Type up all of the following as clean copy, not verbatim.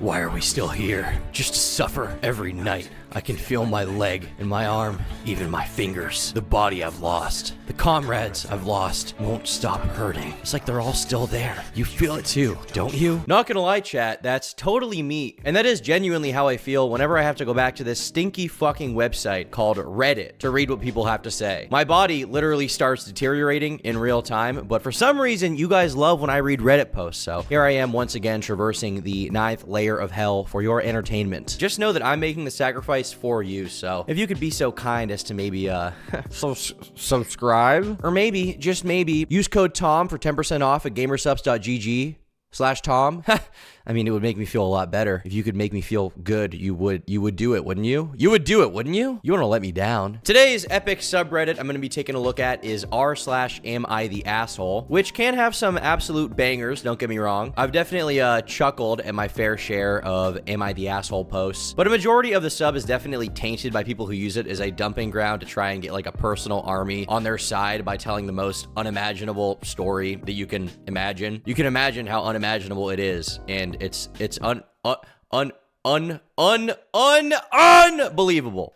Why are we still here? Just to suffer every night. I can feel my leg and my arm, even my fingers. The body I've lost. The comrades I've lost won't stop hurting. It's like they're all still there. You feel it too, don't you? Not gonna lie, chat, that's totally me. And that is genuinely how I feel whenever I have to go back to this stinky fucking website called Reddit to read what people have to say. My body literally starts deteriorating in real time, but for some reason, you guys love when I read Reddit posts, so here I am once again traversing the 9th layer of hell for your entertainment. Just know that I'm making the sacrifice for you, so if you could be so kind as to maybe subscribe, or maybe, just maybe, use code TOM for 10% off at gamersubs.gg/Tom. I mean, it would make me feel a lot better. If you could make me feel good, you would do it, wouldn't you? You would do it, wouldn't you? You want to let me down. Today's epic subreddit I'm going to be taking a look at is r/AmITheA, which can have some absolute bangers, don't get me wrong. I've definitely chuckled at my fair share of AmITheA posts, but a majority of the sub is definitely tainted by people who use it as a dumping ground to try and get like a personal army on their side by telling the most unimaginable story that you can imagine. You can imagine how unimaginable it is, and it's unbelievable.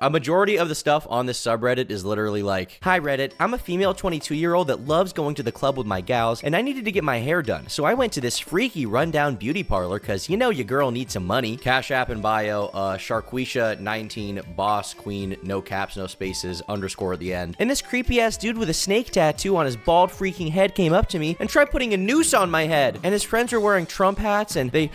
A majority of the stuff on this subreddit is literally like, hi Reddit, I'm a female 22-year-old that loves going to the club with my gals, and I needed to get my hair done, so I went to this freaky rundown beauty parlor because you know your girl needs some money. Cash app and bio, Sharquisha19 boss queen, no caps, no spaces, underscore at the end. And this creepy ass dude with a snake tattoo on his bald freaking head came up to me and tried putting a noose on my head, and his friends were wearing Trump hats, and they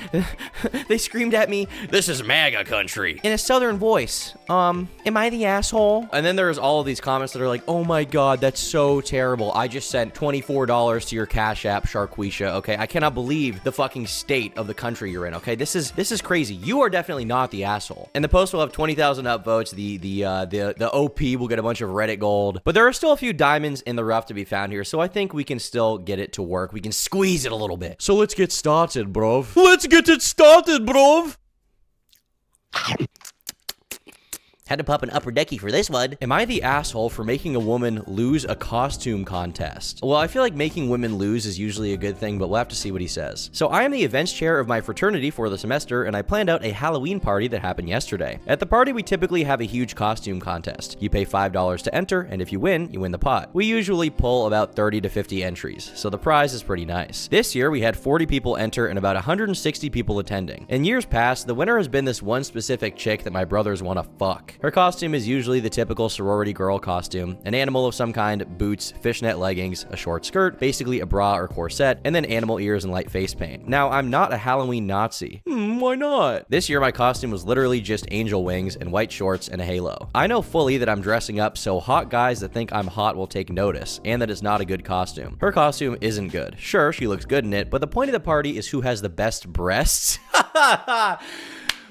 screamed at me, "This is MAGA country," in a southern voice. Am I the asshole? And then there's all of these comments that are like, oh my god, that's so terrible. I just sent $24 to your Cash App, Sharquisha, okay? I cannot believe the fucking state of the country you're in, okay? This is crazy. You are definitely not the asshole. And the post will have 20,000 upvotes. The OP will get a bunch of Reddit gold. But there are still a few diamonds in the rough to be found here, so I think we can still get it to work. We can squeeze it a little bit. So let's get started, bruv. Let's get it started, bruv. Had to pop an upper decky for this one. Am I the asshole for making a woman lose a costume contest? Well, I feel like making women lose is usually a good thing, but we'll have to see what he says. So I am the events chair of my fraternity for the semester, and I planned out a Halloween party that happened yesterday. At the party, we typically have a huge costume contest. You pay $5 to enter, and if you win the pot. We usually pull about 30 to 50 entries, so the prize is pretty nice. This year, we had 40 people enter and about 160 people attending. In years past, the winner has been this one specific chick that my brothers want to fuck. Her costume is usually the typical sorority girl costume, an animal of some kind, boots, fishnet leggings, a short skirt, basically a bra or corset, and then animal ears and light face paint. Now, I'm not a Halloween Nazi. Why not? This year, my costume was literally just angel wings and white shorts and a halo. I know fully that I'm dressing up so hot guys that think I'm hot will take notice, and that it's not a good costume. Her costume isn't good. Sure, she looks good in it, but the point of the party is who has the best breasts.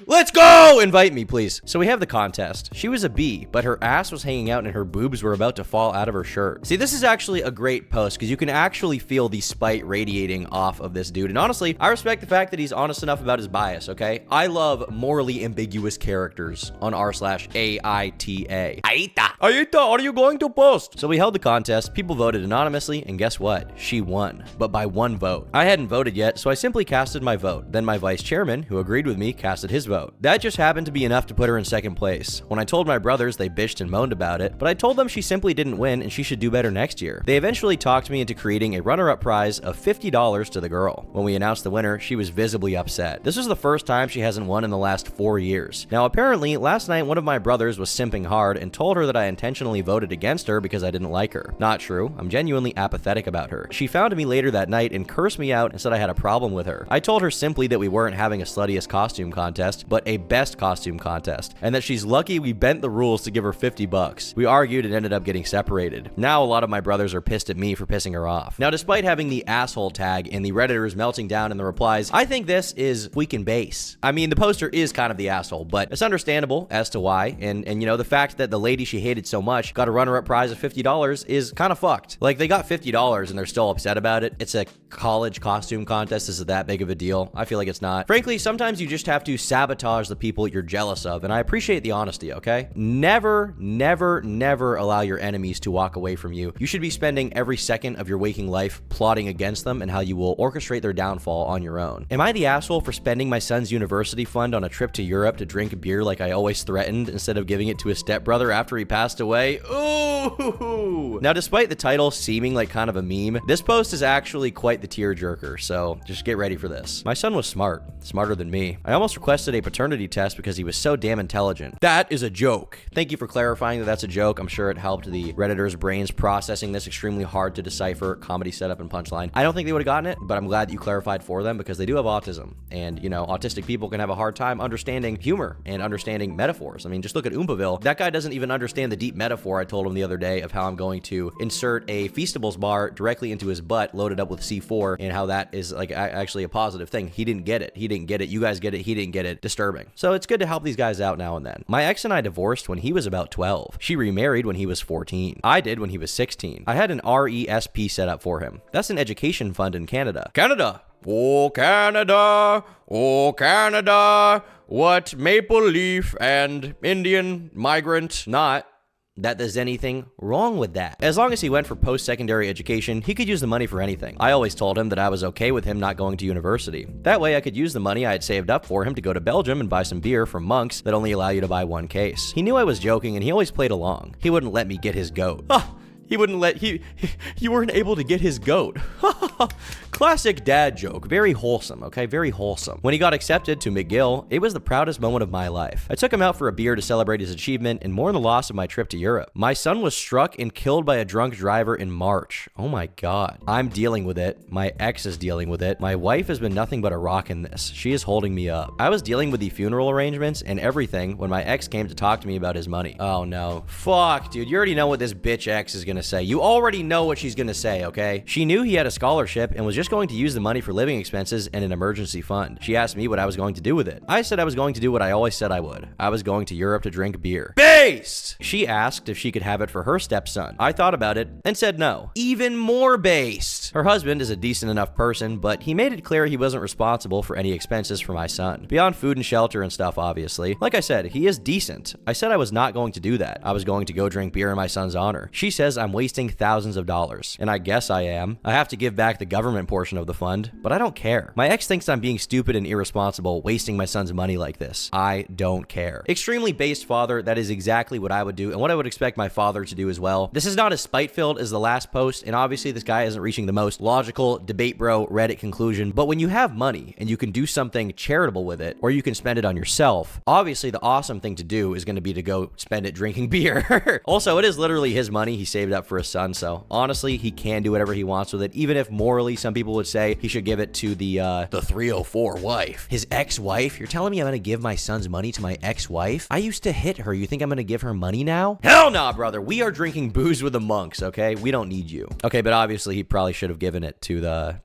Let's go! Invite me, please. So we have the contest. She was a B, but her ass was hanging out and her boobs were about to fall out of her shirt. See, this is actually a great post because you can actually feel the spite radiating off of this dude. And honestly, I respect the fact that he's honest enough about his bias, okay? I love morally ambiguous characters on r/AITA. AITA, are you going to post? So we held the contest, people voted anonymously, and guess what? She won, but by one vote. I hadn't voted yet, so I simply casted my vote. Then my vice chairman, who agreed with me, casted his vote. That just happened to be enough to put her in second place. When I told my brothers, they bitched and moaned about it, but I told them she simply didn't win and she should do better next year. They eventually talked me into creating a runner-up prize of $50 to the girl. When we announced the winner, she was visibly upset. This was the first time she hasn't won in the last 4 years. Now, apparently, last night one of my brothers was simping hard and told her that I intentionally voted against her because I didn't like her. Not true. I'm genuinely apathetic about her. She found me later that night and cursed me out and said I had a problem with her. I told her simply that we weren't having a sluttiest costume contest, but a best costume contest, and that she's lucky we bent the rules to give her $50. We argued and ended up getting separated. Now a lot of my brothers are pissed at me for pissing her off. Now, despite having the asshole tag and the Redditors melting down in the replies, I think this is weak base. I mean, the poster is kind of the asshole, but it's understandable as to why, and you know, the fact that the lady she hated so much got a runner-up prize of $50 is kind of fucked. Like, they got $50 and they're still upset about it. It's a college costume contest. Is it that big of a deal? I feel like it's not. Frankly, sometimes you just have to sabotage sabotage the people you're jealous of, and I appreciate the honesty, okay? Never, never, never allow your enemies to walk away from you. You should be spending every second of your waking life plotting against them and how you will orchestrate their downfall on your own. Am I the asshole for spending my son's university fund on a trip to Europe to drink beer like I always threatened instead of giving it to his stepbrother after he passed away? Ooh! Now, despite the title seeming like kind of a meme, this post is actually quite the tearjerker, so just get ready for this. My son was smart, smarter than me. I almost requested a paternity test because he was so damn intelligent. That is a joke. Thank you for clarifying that that's a joke. I'm sure it helped the Redditors' brains processing this extremely hard to decipher comedy setup and punchline. I don't think they would have gotten it, but I'm glad that you clarified for them because they do have autism. And, you know, autistic people can have a hard time understanding humor and understanding metaphors. I mean, just look at Oompaville. That guy doesn't even understand the deep metaphor I told him the other day of how I'm going to insert a Feastables bar directly into his butt loaded up with C4 and how that is like actually a positive thing. He didn't get it. He didn't get it. You guys get it. He didn't get it. Disturbing. So it's good to help these guys out now and then. My ex and I divorced when he was about 12. She remarried when he was 14. I did when he was 16. I had an RESP set up for him. That's an education fund in Canada. Canada! Oh, Canada! Oh, Canada! What maple leaf and Indian migrant not that there's anything wrong with that. As long as he went for post-secondary education, he could use the money for anything. I always told him that I was okay with him not going to university. That way I could use the money I had saved up for him to go to Belgium and buy some beer from Monks that only allow you to buy one case. He knew I was joking and he always played along. He wouldn't let me get his goat. He wouldn't let, you weren't able to get his goat. Classic dad joke. Very wholesome, okay? Very wholesome. When he got accepted to McGill, it was the proudest moment of my life. I took him out for a beer to celebrate his achievement and mourn the loss of my trip to Europe. My son was struck and killed by a drunk driver in March. Oh my God. I'm dealing with it. My ex is dealing with it. My wife has been nothing but a rock in this. She is holding me up. I was dealing with the funeral arrangements and everything when my ex came to talk to me about his money. Oh no. Fuck, dude. You already know what this bitch ex is gonna say. You already know what she's gonna say, okay? She knew he had a scholarship and was just going to use the money for living expenses and an emergency fund. She asked me what I was going to do with it. I said I was going to do what I always said I would. I was going to Europe to drink beer. Based! She asked if she could have it for her stepson. I thought about it and said no. Even more based! Her husband is a decent enough person, but he made it clear he wasn't responsible for any expenses for my son. Beyond food and shelter and stuff, obviously. Like I said, he is decent. I said I was not going to do that. I was going to go drink beer in my son's honor. She says I'm wasting thousands of dollars. And I guess I am. I have to give back the government portion of the fund, but I don't care. My ex thinks I'm being stupid and irresponsible, wasting my son's money like this. I don't care. Extremely based father, that is exactly what I would do and what I would expect my father to do as well. This is not as spite-filled as the last post, and obviously this guy isn't reaching the most logical debate bro Reddit conclusion, but when you have money and you can do something charitable with it, or you can spend it on yourself, obviously the awesome thing to do is going to be to go spend it drinking beer. Also, it is literally his money he saved up for his son, so honestly, he can do whatever he wants with it, even if morally some people would say he should give it to the 304 wife. His ex-wife? You're telling me I'm gonna give my son's money to my ex-wife? I used to hit her. You think I'm gonna give her money now? Hell nah, brother. We are drinking booze with the monks, okay? We don't need you. Okay, but obviously he probably should have given it to the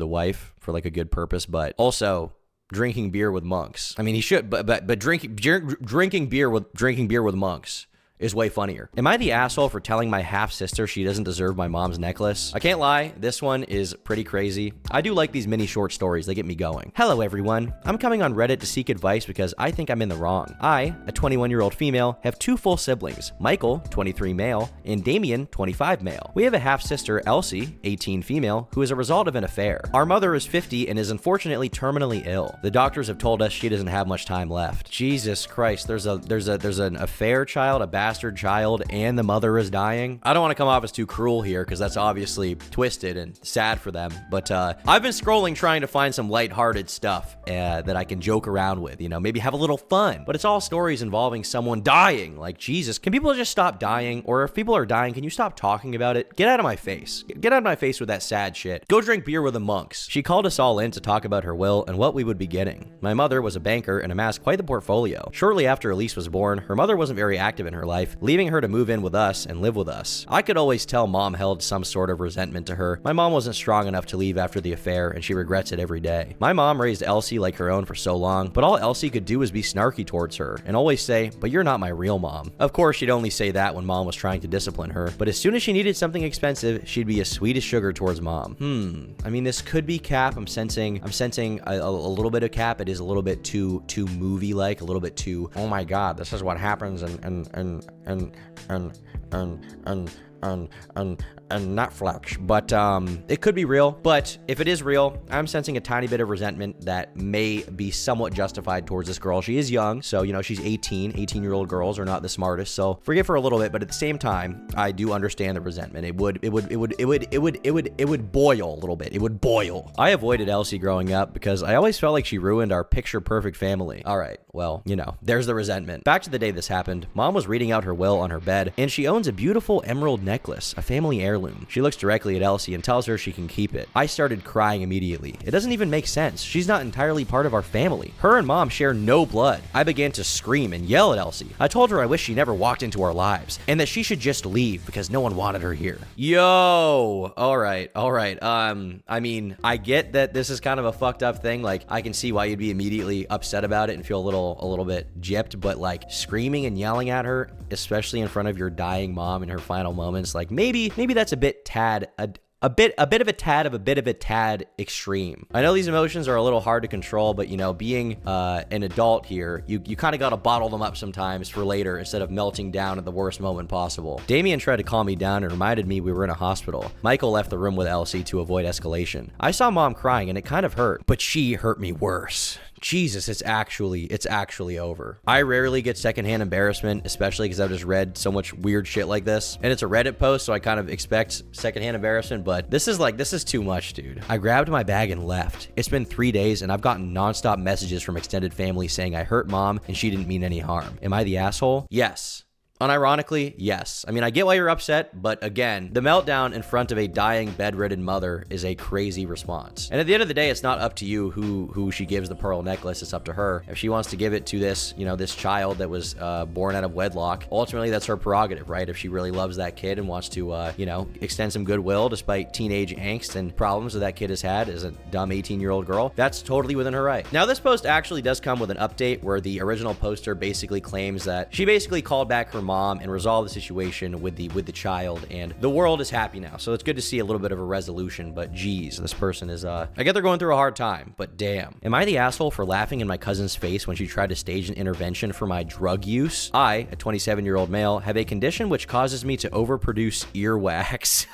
wife for like a good purpose, but also drinking beer with monks. I mean, he should, but drinking beer with monks is way funnier. Am I the asshole for telling my half-sister she doesn't deserve my mom's necklace? I can't lie, this one is pretty crazy. I do like these mini short stories, they get me going. Hello everyone, I'm coming on Reddit to seek advice because I think I'm in the wrong. I, a 21-year-old female, have two full siblings, Michael, 23 male, and Damien, 25 male. We have a half-sister, Elsie, 18 female, who is a result of an affair. Our mother is 50 and is unfortunately terminally ill. The doctors have told us she doesn't have much time left. Jesus Christ, there's an affair child, a bastard child, and the mother is dying. I don't want to come off as too cruel here because that's obviously twisted and sad for them, but I've been scrolling trying to find some lighthearted stuff that I can joke around with, you know, maybe have a little fun, but it's all stories involving someone dying. Like, Jesus, can people just stop dying? Or if people are dying, can you stop talking about it? Get out of my face. Get out of my face with that sad shit. Go drink beer with the monks. She called us all in to talk about her will and what we would be getting. My mother was a banker and amassed quite the portfolio. Shortly after Elise was born, her mother wasn't very active in her life. life, leaving her to move in with us and live with us. I could always tell mom held some sort of resentment to her. My mom wasn't strong enough to leave after the affair, and she regrets it every day. My mom raised Elsie like her own for so long, but all Elsie could do was be snarky towards her and always say, "But you're not my real mom." Of course, she'd only say that when mom was trying to discipline her, but as soon as she needed something expensive, she'd be as sweet as sugar towards mom. I mean, this could be cap. I'm sensing a little bit of cap. It is a little bit too movie-like, a little bit too, oh my god, this is what happens and Netflix, but it could be real. But if it is real, I'm sensing a tiny bit of resentment that may be somewhat justified towards this girl. She is young, so you know, she's 18-year-old girls are not the smartest, so forgive her a little bit, but at the same time, I do understand the resentment. It would boil a little bit. It would boil. I avoided Elsie growing up because I always felt like she ruined our picture perfect family. All right, well, you know, there's the resentment. Back to the day this happened. Mom was reading out her will on her bed, and she owns a beautiful emerald necklace, a family heirloom. She looks directly at Elsie and tells her she can keep it. I started crying immediately. It doesn't even make sense. She's not entirely part of our family. Her and mom share no blood. I began to scream and yell at Elsie. I told her I wish she never walked into our lives and that she should just leave because no one wanted her here. Yo, all right. I mean, I get that this is kind of a fucked up thing. Like, I can see why you'd be immediately upset about it and feel a little bit gypped, but like screaming and yelling at her, especially in front of your dying mom in her final moments, like maybe that's a bit of a tad extreme. I know these emotions are a little hard to control, but you know, being an adult here, you kind of got to bottle them up sometimes for later instead of melting down at the worst moment possible. Damien tried to calm me down and reminded me we were in a hospital. Michael left the room with Elsie to avoid escalation. I saw mom crying and it kind of hurt, but she hurt me worse. Jesus, it's actually over. I rarely get secondhand embarrassment, especially because I've just read so much weird shit like this. And it's a Reddit post, so I kind of expect secondhand embarrassment, but this is too much, dude. I grabbed my bag and left. It's been 3 days and I've gotten nonstop messages from extended family saying I hurt mom and she didn't mean any harm. Am I the asshole? Yes. Unironically, yes. I mean, I get why you're upset, but again, the meltdown in front of a dying, bedridden mother is a crazy response. And at the end of the day, it's not up to you who she gives the pearl necklace. It's up to her. If she wants to give it to this, you know, this child that was born out of wedlock, ultimately that's her prerogative, right? If she really loves that kid and wants to, you know, extend some goodwill despite teenage angst and problems that kid has had as a dumb 18-year-old girl, that's totally within her right. Now, this post actually does come with an update where the original poster basically claims that she basically called back her mom and resolve the situation with the child, and the world is happy now. So it's good to see a little bit of a resolution, but geez, this person is I get they're going through a hard time, but damn. Am I the asshole for laughing in my cousin's face when she tried to stage an intervention for my drug use? I, a 27-year-old male, have a condition which causes me to overproduce earwax.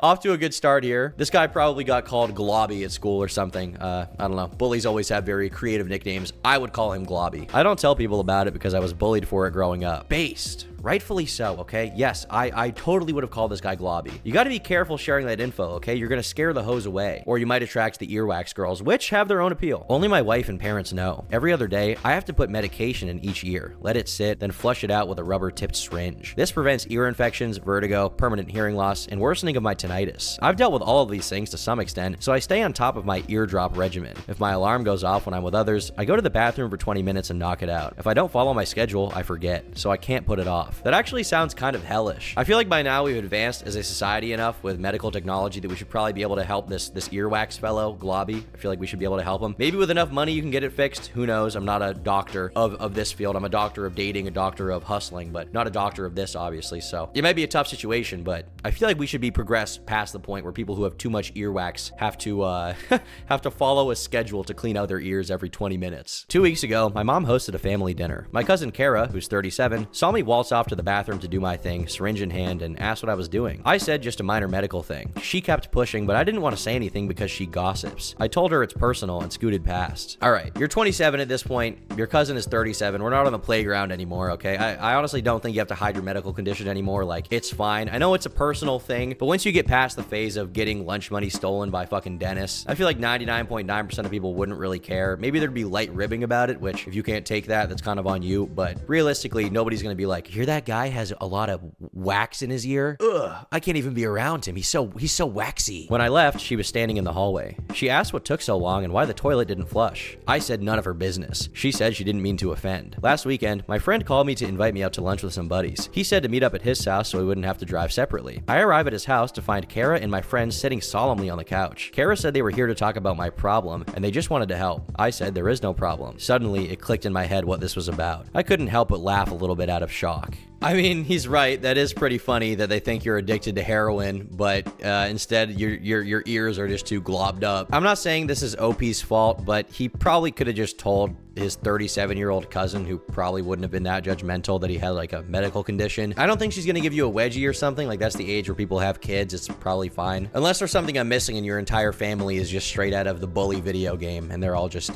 Off to a good start here. This guy probably got called Globby at school or something. I don't know. Bullies always have very creative nicknames. I would call him Globby. I don't tell people about it because I was bullied for it growing up. Based. Rightfully so, okay? Yes, I totally would have called this guy Globby. You got to be careful sharing that info, okay? You're going to scare the hoes away, or you might attract the earwax girls, which have their own appeal. Only my wife and parents know. Every other day, I have to put medication in each ear, let it sit, then flush it out with a rubber-tipped syringe. This prevents ear infections, vertigo, permanent hearing loss, and worsening of my tinnitus. I've dealt with all of these things to some extent, so I stay on top of my eardrop regimen. If my alarm goes off when I'm with others, I go to the bathroom for 20 minutes and knock it out. If I don't follow my schedule, I forget, so I can't put it off. That actually sounds kind of hellish. I feel like by now we've advanced as a society enough with medical technology that we should probably be able to help this earwax fellow, Globby. I feel like we should be able to help him. Maybe with enough money you can get it fixed. Who knows? I'm not a doctor of this field. I'm a doctor of dating, a doctor of hustling, but not a doctor of this, obviously. So it might be a tough situation, but I feel like we should be progressed past the point where people who have too much earwax have to have to follow a schedule to clean out their ears every 20 minutes. 2 weeks ago, my mom hosted a family dinner. My cousin Kara, who's 37, saw me waltz off to the bathroom to do my thing, syringe in hand, and asked what I was doing. I said just a minor medical thing. She kept pushing, but I didn't want to say anything because she gossips. I told her it's personal and scooted past. All right, you're 27 at this point. Your cousin is 37. We're not on the playground anymore, okay? I honestly don't think you have to hide your medical condition anymore. Like, it's fine. I know it's a personal thing, but once you get past the phase of getting lunch money stolen by fucking dentists, I feel like 99.9% of people wouldn't really care. Maybe there'd be light ribbing about it, which if you can't take that, that's kind of on you. But realistically, nobody's gonna be like, hear that guy has a lot of wax in his ear? Ugh, I can't even be around him. He's so waxy. When I left, she was standing in the hallway. She asked what took so long and why the toilet didn't flush. I said none of her business. She said she didn't mean to offend. Last weekend, my friend called me to invite me out to lunch with some buddies. He said to meet up at his house so we wouldn't have to drive separately. I arrive at his house to find Kara and my friends sitting solemnly on the couch. Kara said they were here to talk about my problem and they just wanted to help. I said there is no problem. Suddenly, it clicked in my head what this was about. I couldn't help but laugh a little bit out of shock. I mean, he's right. That is pretty funny that they think you're addicted to heroin, but instead your ears are just too globbed up. I'm not saying this is OP's fault, but he probably could have just told his 37-year-old cousin, who probably wouldn't have been that judgmental, that he had like a medical condition. I don't think she's gonna give you a wedgie or something. Like, that's the age where people have kids. It's probably fine. Unless there's something I'm missing and your entire family is just straight out of the Bully video game and they're all just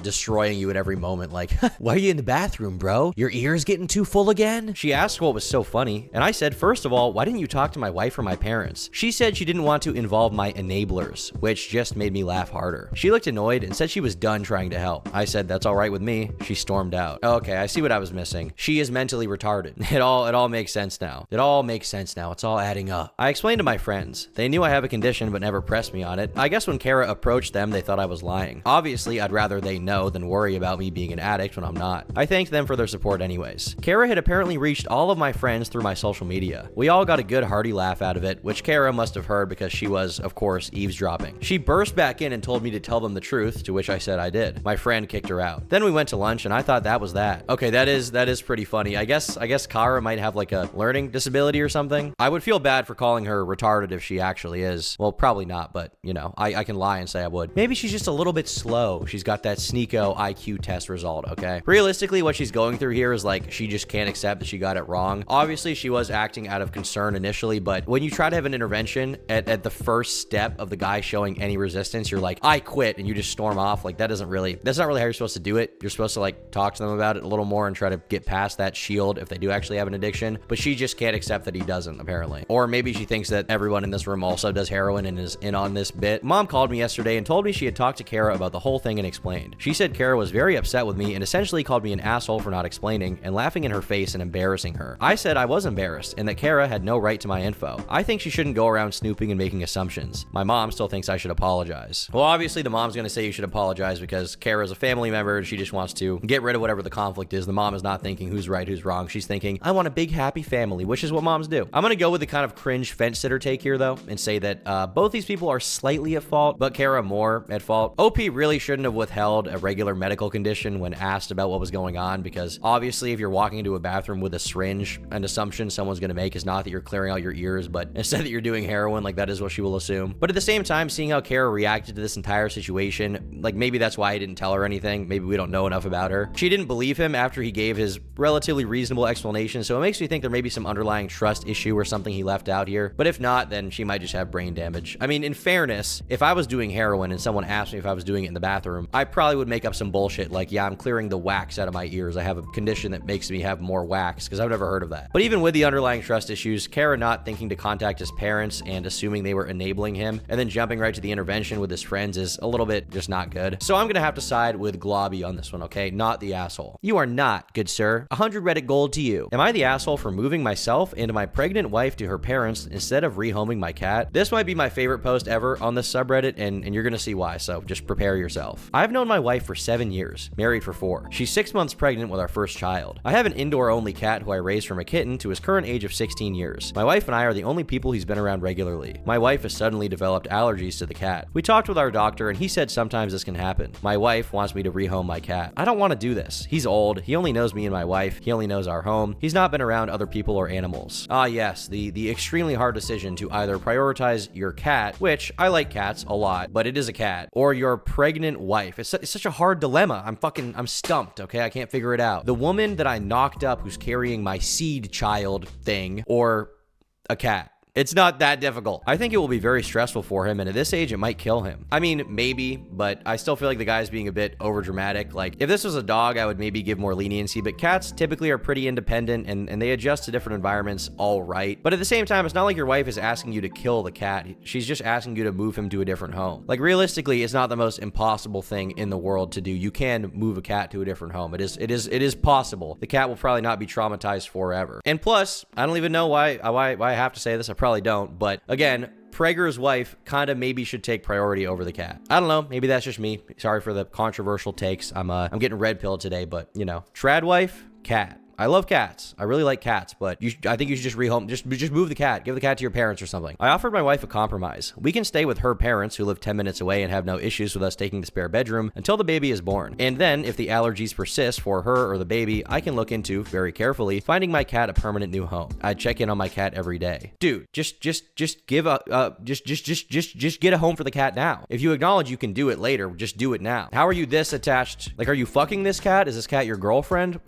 destroying you at every moment. Like, why are you in the bathroom, bro? Your ears getting too full again? She asked what was so funny, and I said, first of all, why didn't you talk to my wife or my parents? She said she didn't want to involve my enablers, which just made me laugh harder. She looked annoyed and said she was done trying to help. I said, that's all right with me. She stormed out. Okay, I see what I was missing. She is mentally retarded. It all makes sense now. It all makes sense now. It's all adding up. I explained to my friends. They knew I have a condition but never pressed me on it. I guess when Kara approached them, they thought I was lying. Obviously, I'd rather they know than worry about me being an addict when I'm not. I thanked them for their support anyways. Kara had apparently reached all of my friends through my social media. We all got a good hearty laugh out of it, which Kara must have heard because she was, of course, eavesdropping. She burst back in and told me to tell them the truth, to which I said I did. My friend kicked her out. Then we went to lunch and I thought that was that. Okay, that is pretty funny. I guess Kara might have like a learning disability or something. I would feel bad for calling her retarded if she actually is. Well, probably not, but you know, I can lie and say I would. Maybe she's just a little bit slow. She's got that Sneeko IQ test result, okay? Realistically, what she's going through here is like, she just can't accept that she got it wrong. Obviously, she was acting out of concern initially, but when you try to have an intervention at the first step of the guy showing any resistance, you're like, I quit, and you just storm off. Like, that's not really how you're supposed to do it. You're supposed to like talk to them about it a little more and try to get past that shield if they do actually have an addiction, but she just can't accept that he doesn't, apparently. Or maybe she thinks that everyone in this room also does heroin and is in on this bit. Mom called me yesterday and told me she had talked to Kara about the whole thing and explained. She said Kara was very upset with me and essentially called me an asshole for not explaining and laughing in her face and embarrassing her. I said I was embarrassed and that Kara had no right to my info. I think she shouldn't go around snooping and making assumptions. My mom still thinks I should apologize. Well, obviously the mom's gonna say you should apologize because Kara's a family member and she just wants to get rid of whatever the conflict is. The mom is not thinking who's right, who's wrong. She's thinking, I want a big happy family, which is what moms do. I'm gonna go with the kind of cringe fence sitter take here though and say that both these people are slightly at fault, but Kara more at fault. OP really shouldn't have withheld a regular medical condition when asked about what was going on, because obviously if you're walking into a bathroom with a syringe, an assumption someone's gonna make is not that you're clearing out your ears, but instead that you're doing heroin. Like, that is what she will assume. But at the same time, seeing how Kara reacted to this entire situation, like, maybe that's why I didn't tell her anything. Maybe we don't know enough about her. She didn't believe him after he gave his relatively reasonable explanation, so it makes me think there may be some underlying trust issue or something he left out here. But if not, then she might just have brain damage. I mean, in fairness, if I was doing heroin and someone asked me if I was doing it in the bathroom, I probably would make up some bullshit like, yeah, I'm clearing the wax out of my ears. I have a condition that makes me have more wax, because I've never heard of that. But even with the underlying trust issues, Kara not thinking to contact his parents and assuming they were enabling him, and then jumping right to the intervention with his friends is a little bit just not good. So I'm gonna have to side with Globby on this one, okay? Not the asshole. You are not, good sir. 100 Reddit gold to you. Am I the asshole for moving myself and my pregnant wife to her parents instead of rehoming my cat? This might be my favorite post ever on this subreddit, and you're gonna see why, so just prepare yourself. I've known my wife for 7 years, married for 4. She's 6 months pregnant with our first child. I have an indoor-only cat who I raised from a kitten to his current age of 16 years. My wife and I are the only people he's been around regularly. My wife has suddenly developed allergies to the cat. We talked with our doctor and he said sometimes this can happen. My wife wants me to rehome my cat. I don't want to do this. He's old. He only knows me and my wife. He only knows our home. He's not been around other people or animals. Ah, yes, the extremely hard decision to either prioritize your cat, which I like cats a lot, but it is a cat, or your pregnant wife. It's such a hard dilemma. I'm stumped, okay? I can't figure it out. The woman that I knocked up who's carrying my seed child thing, or a cat. It's not that difficult. I think it will be very stressful for him, and at this age, it might kill him. I mean, maybe, but I still feel like the guy's being a bit overdramatic. Like, if this was a dog, I would maybe give more leniency, but cats typically are pretty independent, and they adjust to different environments all right. But at the same time, it's not like your wife is asking you to kill the cat. She's just asking you to move him to a different home. Like, realistically, it's not the most impossible thing in the world to do. You can move a cat to a different home. It is possible. The cat will probably not be traumatized forever. And plus, I don't even know why I have to say this. I probably don't. But again, Prager's wife kind of maybe should take priority over the cat. I don't know. Maybe that's just me. Sorry for the controversial takes. I'm getting red pilled today, but you know, trad wife, cat. I love cats. I really like cats, but I think you should just rehome. Just move the cat. Give the cat to your parents or something. I offered my wife a compromise. We can stay with her parents, who live 10 minutes away and have no issues with us taking the spare bedroom until the baby is born. And then, if the allergies persist for her or the baby, I can look into, very carefully, finding my cat a permanent new home. I'd check in on my cat every day. Dude, just get a home for the cat now. If you acknowledge you can do it later, just do it now. How are you this attached? Like, are you fucking this cat? Is this cat your girlfriend?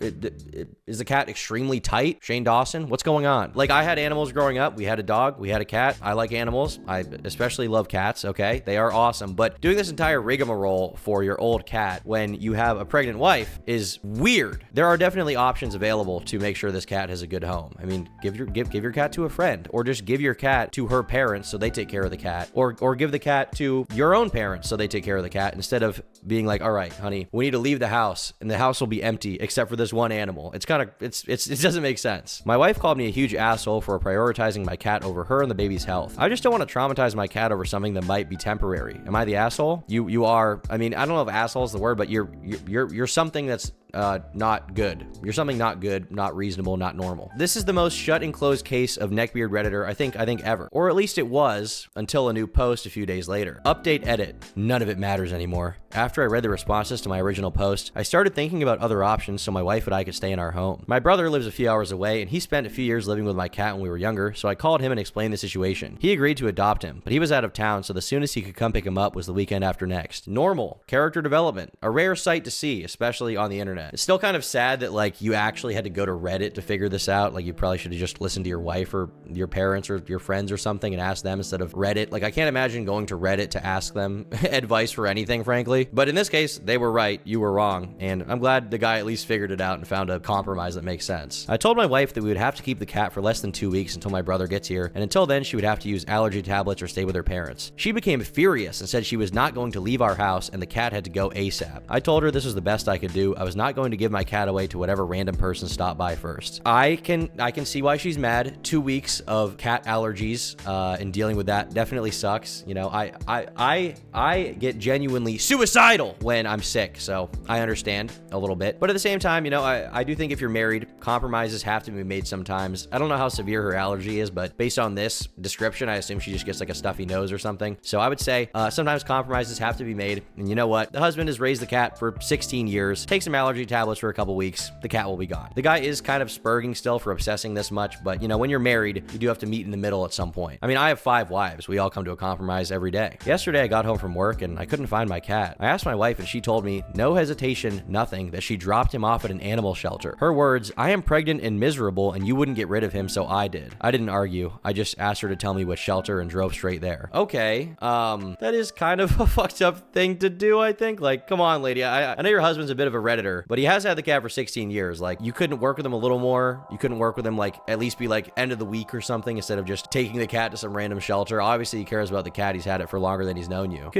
Is the cat extremely tight? Shane Dawson? What's going on? Like, I had animals growing up. We had a dog. We had a cat. I like animals. I especially love cats, okay? They are awesome. But doing this entire rigmarole for your old cat when you have a pregnant wife is weird. There are definitely options available to make sure this cat has a good home. I mean, give your cat to a friend, or just give your cat to her parents so they take care of the cat, or give the cat to your own parents so they take care of the cat, instead of being like, all right, honey, we need to leave the house and the house will be empty except for this one animal. It's kind of, it doesn't make sense. My wife called me a huge asshole for prioritizing my cat over her and the baby's health. I just don't want to traumatize my cat over something that might be temporary. Am I the asshole? You are. I mean, I don't know if asshole is the word, but you're something that's not good. You're something not good, not reasonable, not normal. This is the most shut and closed case of neckbeard Redditor I think ever. Or at least it was, until a new post a few days later. Update edit. None of it matters anymore. After I read the responses to my original post, I started thinking about other options so my wife and I could stay in our home. My brother lives a few hours away, and he spent a few years living with my cat when we were younger, so I called him and explained the situation. He agreed to adopt him, but he was out of town, so the soonest he could come pick him up was the weekend after next. Normal. Character development. A rare sight to see, especially on the internet. It's still kind of sad that, like, you actually had to go to Reddit to figure this out. Like, you probably should have just listened to your wife or your parents or your friends or something and asked them instead of Reddit. Like, I can't imagine going to Reddit to ask them advice for anything, frankly. But in this case, they were right, you were wrong, and I'm glad the guy at least figured it out and found a compromise that makes sense. I told my wife that we would have to keep the cat for less than 2 weeks until my brother gets here, and until then she would have to use allergy tablets or stay with her parents. She became furious and said she was not going to leave our house and the cat had to go ASAP. I told her this was the best I could do. I was not going to give my cat away to whatever random person stopped by first. I can see why she's mad. 2 weeks of cat allergies and dealing with that definitely sucks. You know, I get genuinely suicidal when I'm sick, so I understand a little bit. But at the same time, you know, I do think if you're married, compromises have to be made sometimes. I don't know how severe her allergy is, but based on this description, I assume she just gets like a stuffy nose or something. So I would say sometimes compromises have to be made. And you know what? The husband has raised the cat for 16 years. Take some allergy tablets for a couple weeks. The cat will be gone. The guy is kind of spurging still for obsessing this much, but you know, when you're married, you do have to meet in the middle at some point. I mean, I have 5 wives. We all come to a compromise every day. Yesterday, I got home from work and I couldn't find my cat. I asked my wife and she told me, no hesitation, nothing, that she dropped him off at an animal shelter. Her words, I am pregnant and miserable and you wouldn't get rid of him, so I did. I didn't argue. I just asked her to tell me which shelter and drove straight there. Okay, that is kind of a fucked up thing to do, I think. Like, come on, lady. I know your husband's a bit of a Redditor, but he has had the cat for 16 years. Like, you couldn't work with him a little more? You couldn't work with him, like, at least be like end of the week or something instead of just taking the cat to some random shelter? Obviously, he cares about the cat. He's had it for longer than he's known you.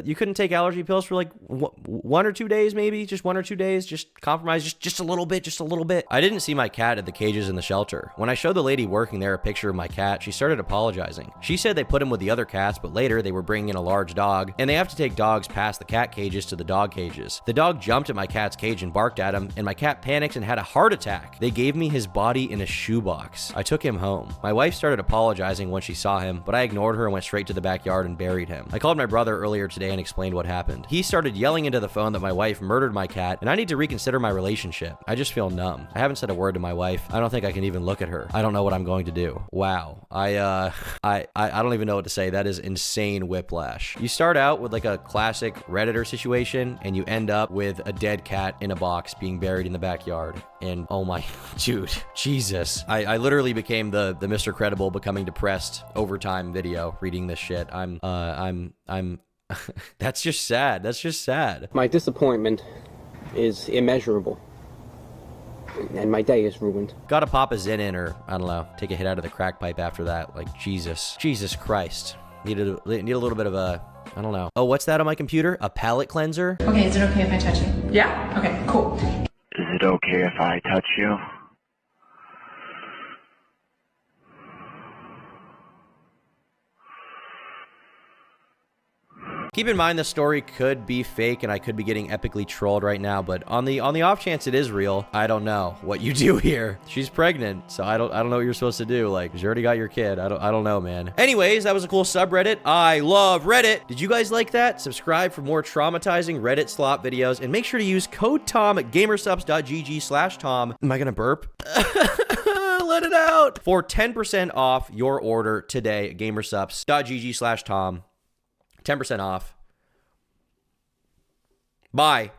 You couldn't take allergy pills for like 1 or 2 days, maybe? Just 1 or 2 days? Just compromise just a little bit. I didn't see my cat at the cages in the shelter. When I showed the lady working there a picture of my cat, she started apologizing. She said they put him with the other cats, but later they were bringing in a large dog, and they have to take dogs past the cat cages to the dog cages. The dog jumped at my cat's cage and barked at him, and my cat panicked and had a heart attack. They gave me his body in a shoebox. I took him home. My wife started apologizing when she saw him, but I ignored her and went straight to the backyard and buried him. I called my brother earlier today and explained what happened. He started yelling into the phone that my wife murdered my cat, and I need to reconsider my relationship. I just feel numb. I haven't said a word to my wife. I don't think I can even look at her. I don't know what I'm going to do. Wow. I don't even know what to say. That is insane whiplash. You start out with like a classic Redditor situation, and you end up with a dead cat in a box being buried in the backyard. And oh my, dude, Jesus. I literally became the Mr. Credible becoming depressed overtime video reading this shit. I'm that's just sad. That's just sad. My disappointment is immeasurable. And my day is ruined. Gotta pop a Zen in, or I don't know, take a hit out of the crack pipe after that. Like, Jesus Christ. Need a little bit of a, I don't know. Oh, what's that on my computer? A palate cleanser? Okay, is it okay if I touch you? Yeah? Okay, cool. Is it okay if I touch you? Keep in mind the story could be fake and I could be getting epically trolled right now, but on the off chance it is real, I don't know what you do here. She's pregnant, so I don't know what you're supposed to do. Like, you already got your kid. I don't know, man. Anyways, that was a cool subreddit. I love Reddit. Did you guys like that? Subscribe for more traumatizing Reddit slop videos, and make sure to use code TOM at gamersupps.gg/Tom. Am I gonna burp? Let it out. For 10% off your order today at gamersupps.gg/Tom. 10% off. Bye.